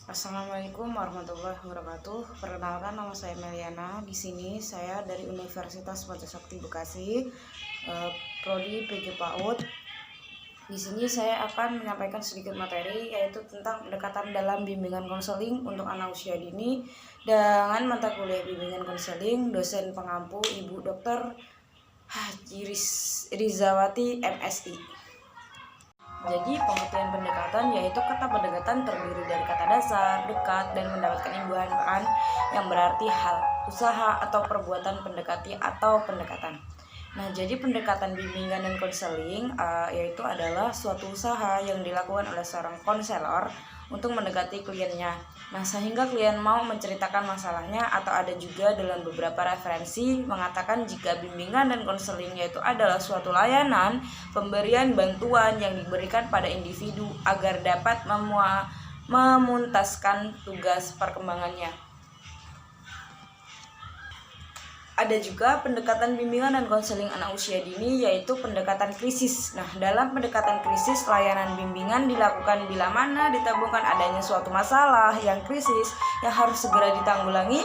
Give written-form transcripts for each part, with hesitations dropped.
Assalamualaikum warahmatullahi wabarakatuh. Perkenalkan, nama saya Meliana. Di sini saya dari Universitas Pancasakti Bekasi, prodi PG PAUD. Di sini saya akan menyampaikan sedikit materi, yaitu tentang pendekatan dalam bimbingan konseling untuk anak usia dini dengan mata kuliah bimbingan konseling dosen pengampu Ibu Dr. Haji Rizawati MSI. Jadi pengertian pendekatan yaitu kata pendekatan terdiri dari kata dasar, dekat, dan mendapatkan imbuhan yang berarti hal, usaha, atau perbuatan pendekati atau pendekatan. Nah, jadi pendekatan bimbingan dan konseling yaitu adalah suatu usaha yang dilakukan oleh seorang konselor untuk mendekati kliennya. Nah, sehingga klien mau menceritakan masalahnya, atau ada juga dalam beberapa referensi mengatakan jika bimbingan dan konseling yaitu adalah suatu layanan pemberian bantuan yang diberikan pada individu agar dapat memuntaskan tugas perkembangannya. Ada juga pendekatan bimbingan dan konseling anak usia dini, yaitu pendekatan krisis. Nah, dalam pendekatan krisis, layanan bimbingan dilakukan bila mana ditemukan adanya suatu masalah yang krisis yang harus segera ditanggulangi,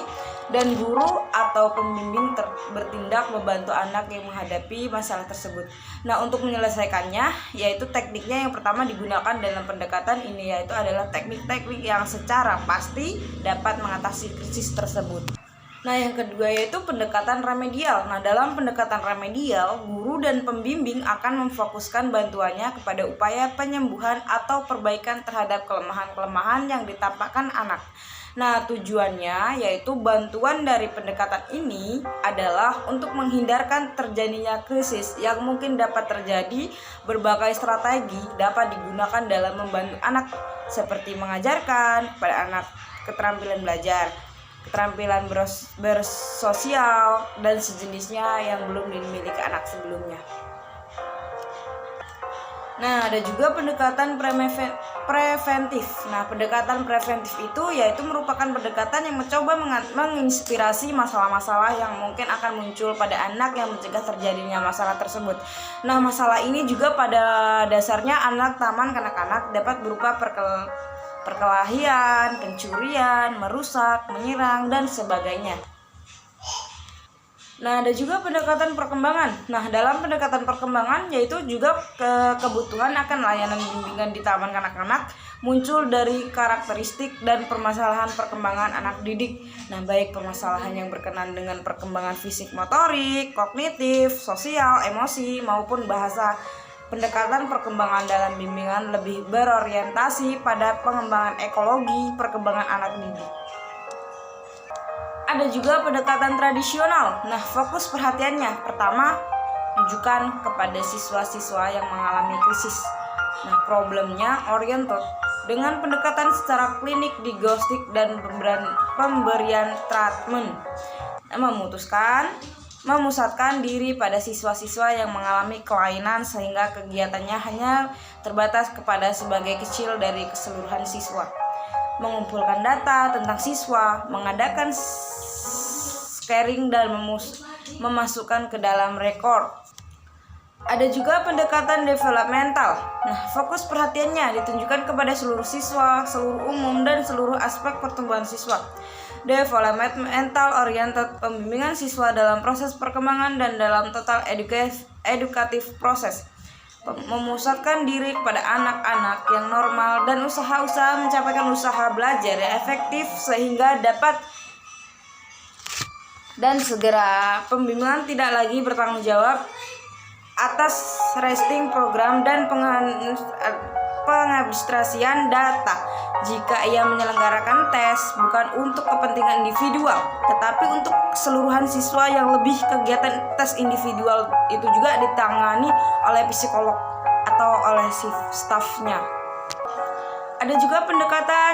dan guru atau pembimbing bertindak membantu anak yang menghadapi masalah tersebut. Nah, untuk menyelesaikannya, yaitu tekniknya yang pertama digunakan dalam pendekatan ini, yaitu adalah teknik-teknik yang secara pasti dapat mengatasi krisis tersebut. Nah, yang kedua yaitu pendekatan remedial. Nah, dalam pendekatan remedial, guru dan pembimbing akan memfokuskan bantuannya kepada upaya penyembuhan atau perbaikan terhadap kelemahan-kelemahan yang ditampakkan anak. Nah, tujuannya yaitu bantuan dari pendekatan ini adalah untuk menghindarkan terjadinya krisis yang mungkin dapat terjadi. Berbagai strategi dapat digunakan dalam membantu anak, seperti mengajarkan kepada anak keterampilan belajar, keterampilan bersosial, dan sejenisnya yang belum dimiliki anak sebelumnya. Nah, ada juga pendekatan preventif. Nah, pendekatan preventif itu yaitu merupakan pendekatan yang mencoba menginspirasi masalah-masalah yang mungkin akan muncul pada anak yang mencegah terjadinya masalah tersebut. Nah, masalah ini juga pada dasarnya anak taman kanak-kanak dapat berupa perkelahian, pencurian, merusak, menyerang, dan sebagainya. Nah, ada juga pendekatan perkembangan. Nah, dalam pendekatan perkembangan yaitu juga kebutuhan akan layanan bimbingan di taman kanak-kanak muncul dari karakteristik dan permasalahan perkembangan anak didik. Nah, baik permasalahan yang berkenaan dengan perkembangan fisik motorik, kognitif, sosial, emosi, maupun bahasa. Pendekatan perkembangan dalam bimbingan lebih berorientasi pada pengembangan ekologi perkembangan anak didik. Ada juga pendekatan tradisional. Nah, fokus perhatiannya pertama tujukan kepada siswa-siswa yang mengalami krisis. Nah, problemnya oriented dengan pendekatan secara klinik, diagnostik, dan pemberian treatment. Memusatkan diri pada siswa-siswa yang mengalami kelainan sehingga kegiatannya hanya terbatas kepada sebagai kecil dari keseluruhan siswa. Mengumpulkan data tentang siswa, mengadakan scaring, dan memasukkan ke dalam rekor. Ada juga pendekatan developmental. Nah, fokus perhatiannya ditunjukkan kepada seluruh siswa, seluruh umum, dan seluruh aspek pertumbuhan siswa. Developmental oriented pembimbingan siswa dalam proses perkembangan dan dalam total edukatif proses. Memusatkan diri kepada anak-anak yang normal dan usaha-usaha mencapaikan usaha belajar yang efektif sehingga dapat dan segera. Pembimbingan tidak lagi bertanggung jawab atas rating program dan pengadministrasian data jika ia menyelenggarakan tes bukan untuk kepentingan individual tetapi untuk keseluruhan siswa. Yang lebih, kegiatan tes individual itu juga ditangani oleh psikolog atau oleh stafnya. Ada juga pendekatan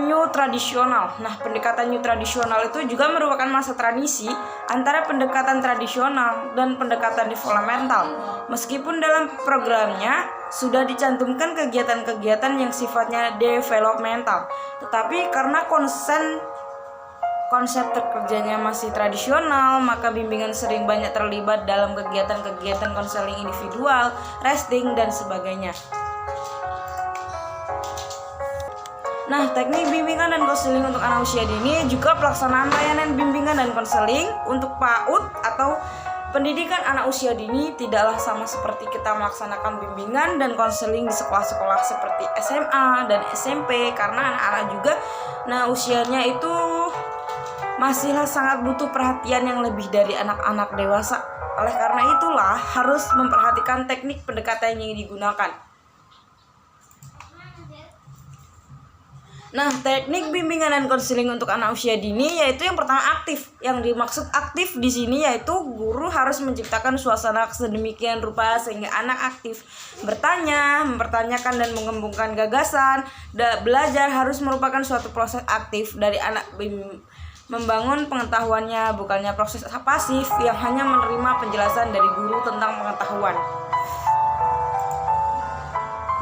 new tradisional. Nah, pendekatan new tradisional itu juga merupakan masa transisi antara pendekatan tradisional dan pendekatan developmental. Meskipun dalam programnya sudah dicantumkan kegiatan-kegiatan yang sifatnya developmental, tetapi karena konsep kerjanya masih tradisional, maka bimbingan sering banyak terlibat dalam kegiatan-kegiatan konseling individual, resting, dan sebagainya. Nah, teknik bimbingan dan konseling untuk anak usia dini juga pelaksanaan layanan bimbingan dan konseling untuk PAUD atau pendidikan anak usia dini tidaklah sama seperti kita melaksanakan bimbingan dan konseling di sekolah-sekolah seperti SMA dan SMP, karena anak-anak juga usianya itu masihlah sangat butuh perhatian yang lebih dari anak-anak dewasa. Oleh karena itulah harus memperhatikan teknik pendekatan yang digunakan. Nah, teknik bimbingan dan konseling untuk anak usia dini yaitu yang pertama aktif. Yang dimaksud aktif di sini yaitu guru harus menciptakan suasana sedemikian rupa sehingga anak aktif bertanya, mempertanyakan dan mengembangkan gagasan. Belajar harus merupakan suatu proses aktif dari anak membangun pengetahuannya, bukannya proses pasif yang hanya menerima penjelasan dari guru tentang pengetahuan.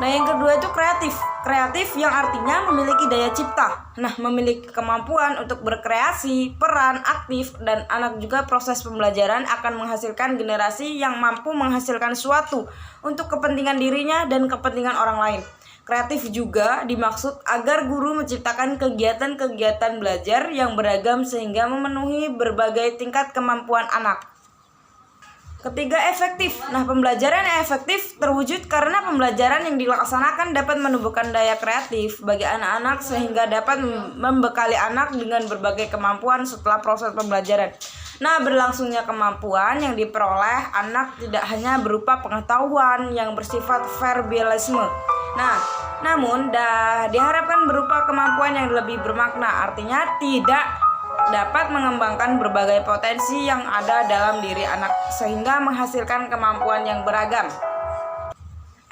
Nah, yang kedua itu kreatif. Kreatif yang artinya memiliki daya cipta. Nah, memiliki kemampuan untuk berkreasi, peran aktif, dan anak juga proses pembelajaran akan menghasilkan generasi yang mampu menghasilkan sesuatu untuk kepentingan dirinya dan kepentingan orang lain. Kreatif juga dimaksud agar guru menciptakan kegiatan-kegiatan belajar yang beragam sehingga memenuhi berbagai tingkat kemampuan anak. Ketiga, efektif. Nah, pembelajaran yang efektif terwujud karena pembelajaran yang dilaksanakan dapat menumbuhkan daya kreatif bagi anak-anak sehingga dapat membekali anak dengan berbagai kemampuan setelah proses pembelajaran. Nah, berlangsungnya kemampuan yang diperoleh anak tidak hanya berupa pengetahuan yang bersifat verbalisme. Nah, namun diharapkan berupa kemampuan yang lebih bermakna, artinya tidak dapat mengembangkan berbagai potensi yang ada dalam diri anak sehingga menghasilkan kemampuan yang beragam.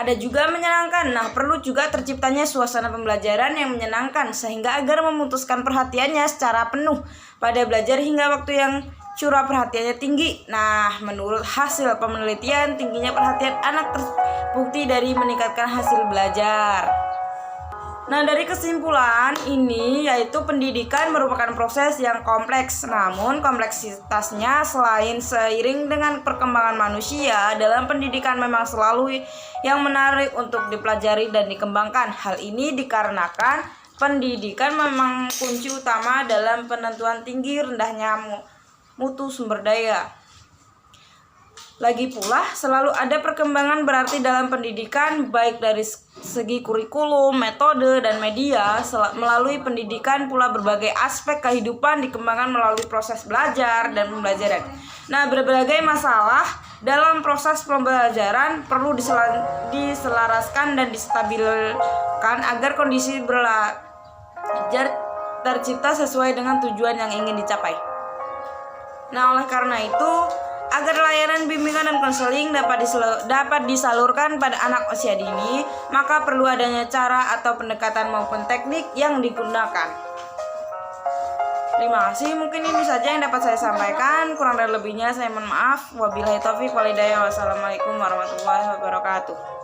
Ada juga menyenangkan. Nah, perlu juga terciptanya suasana pembelajaran yang menyenangkan sehingga agar memutuskan perhatiannya secara penuh pada belajar hingga waktu yang curah perhatiannya tinggi. Nah, menurut hasil penelitian, tingginya perhatian anak terbukti dari meningkatkan hasil belajar. Nah, dari kesimpulan ini yaitu pendidikan merupakan proses yang kompleks, namun kompleksitasnya selain seiring dengan perkembangan manusia dalam pendidikan memang selalu yang menarik untuk dipelajari dan dikembangkan. Hal ini dikarenakan pendidikan memang kunci utama dalam penentuan tinggi rendahnya mutu sumber daya. Lagi pula, selalu ada perkembangan berarti dalam pendidikan, baik dari segi kurikulum, metode, dan media. Melalui pendidikan pula berbagai aspek kehidupan dikembangkan melalui proses belajar dan pembelajaran. Nah, berbagai masalah dalam proses pembelajaran perlu diselaraskan dan distabilkan agar kondisi belajar tercipta sesuai dengan tujuan yang ingin dicapai. Nah, oleh karena itu, agar layanan bimbingan dan konseling dapat disalurkan pada anak usia dini, maka perlu adanya cara atau pendekatan maupun teknik yang digunakan. Terima kasih, mungkin ini saja yang dapat saya sampaikan. Kurang dan lebihnya saya mohon maaf. Wabillahi taufiq wal hidayah. Wassalamualaikum warahmatullahi wabarakatuh.